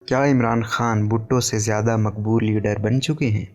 کیا عمران خان بھٹو سے زیادہ مقبول لیڈر بن چکے ہیں؟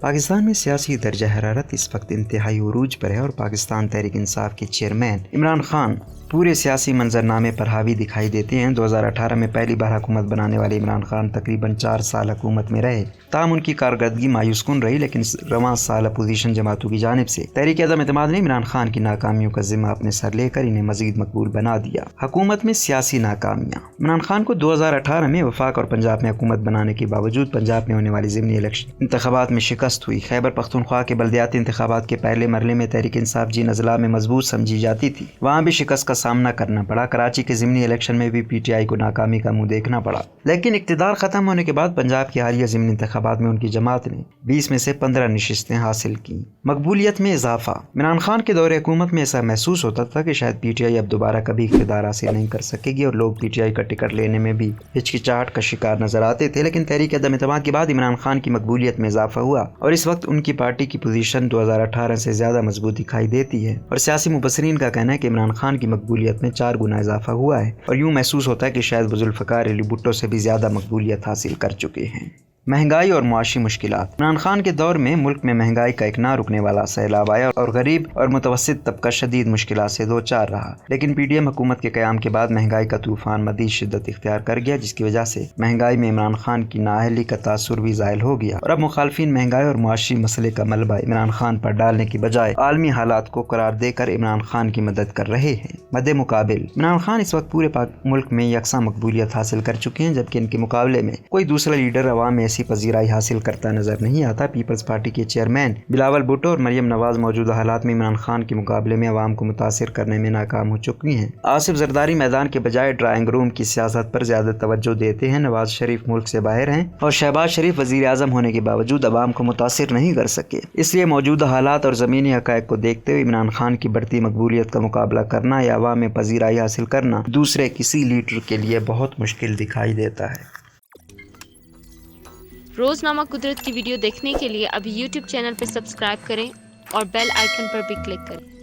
پاکستان میں سیاسی درجہ حرارت اس وقت انتہائی عروج پر ہے اور پاکستان تحریک انصاف کے چیئرمین عمران خان پورے سیاسی منظرنامے پر حاوی دکھائی دیتے ہیں۔ 2018 میں پہلی بار حکومت بنانے والے عمران خان تقریباً 4 سال حکومت میں رہے، تاہم ان کی کارکردگی مایوس کن رہی، لیکن رواں سال اپوزیشن جماعتوں کی جانب سے تحریک عدم اعتماد نے عمران خان کی ناکامیوں کا ذمہ اپنے سر لے کر انہیں مزید مقبول بنا دیا۔ حکومت میں سیاسی ناکامیاں۔ عمران خان کو 2018 میں وفاق اور پنجاب میں حکومت بنانے کے باوجود پنجاب میں ہونے والی ضمنی الیکشن انتخابات میں شکست ہوئی۔ خیبر پختونخوا کے بلدیاتی انتخابات کے پہلے مرحلے میں تحریک انصاف جن اضلاع میں مضبوط سمجھی جاتی تھی، وہاں بھی شکست کا سامنا کرنا پڑا۔ کراچی کے ضمنی الیکشن میں بھی پی ٹی آئی کو ناکامی کا منہ دیکھنا پڑا، لیکن اقتدار ختم ہونے کے بعد پنجاب کی حالیہ ضمنی انتخابات میں ان کی جماعت نے 20 میں سے 15 نشستیں حاصل کی۔ مقبولیت میں اضافہ۔ عمران خان کے دور حکومت میں ایسا محسوس ہوتا تھا کہ شاید پی ٹی آئی اب دوبارہ کبھی اقتدار حاصل نہیں کر سکے گی، اور لوگ پی ٹی آئی کا ٹکٹ لینے میں بھی ہچکچاہٹ کا شکار نظر آتے تھے، لیکن تحریک عدم اعتماد کے بعد عمران خان کی مقبولیت میں اضافہ ہوا اور اس وقت ان کی پارٹی کی پوزیشن 2018 سے زیادہ مضبوط دکھائی دیتی ہے، اور سیاسی مبصرین کا کہنا ہے کہ عمران خان کی مقبولیت میں 4 گنا اضافہ ہوا ہے، اور یوں محسوس ہوتا ہے کہ شاید وہ ذوالفقار علی بھٹو سے بھی زیادہ مقبولیت حاصل کر چکے ہیں۔ مہنگائی اور معاشی مشکلات۔ عمران خان کے دور میں ملک میں مہنگائی کا ایک نہ رکنے والا سیلاب آیا اور غریب اور متوسط طبقہ شدید مشکلات سے دوچار رہا، لیکن پی ڈی ایم حکومت کے قیام کے بعد مہنگائی کا طوفان مزید شدت اختیار کر گیا، جس کی وجہ سے مہنگائی میں عمران خان کی نااہلی کا تاثر بھی زائل ہو گیا، اور اب مخالفین مہنگائی اور معاشی مسئلے کا ملبہ عمران خان پر ڈالنے کی بجائے عالمی حالات کو قرار دے کر عمران خان کی مدد کر رہے ہیں۔ مد مقابل عمران خان اس وقت پورے ملک میں یکساں مقبولیت حاصل کر چکے ہیں، جبکہ ان کے مقابلے میں کوئی دوسرا لیڈر عوام میں ایسی پذیرائی حاصل کرتا نظر نہیں آتا۔ پیپلز پارٹی کے چیئرمین بلاول بھٹو اور مریم نواز موجودہ حالات میں عمران خان کے مقابلے میں عوام کو متاثر کرنے میں ناکام ہو چکی ہیں۔ آصف زرداری میدان کے بجائے ڈرائنگ روم کی سیاست پر زیادہ توجہ دیتے ہیں۔ نواز شریف ملک سے باہر ہیں اور شہباز شریف وزیر اعظم ہونے کے باوجود عوام کو متاثر نہیں کر سکے، اس لیے موجودہ حالات اور زمینی حقائق کو دیکھتے ہوئے عمران خان کی بڑھتی مقبولیت کا مقابلہ کرنا یا عوام میں پذیرائی حاصل کرنا دوسرے کسی لیڈر کے لیے بہت مشکل دکھائی دیتا ہے۔ روزنامہ قدرت کی ویڈیو دیکھنے کے لیے ابھی یوٹیوب چینل پر سبسکرائب کریں اور بیل آئیکن پر بھی کلک کریں۔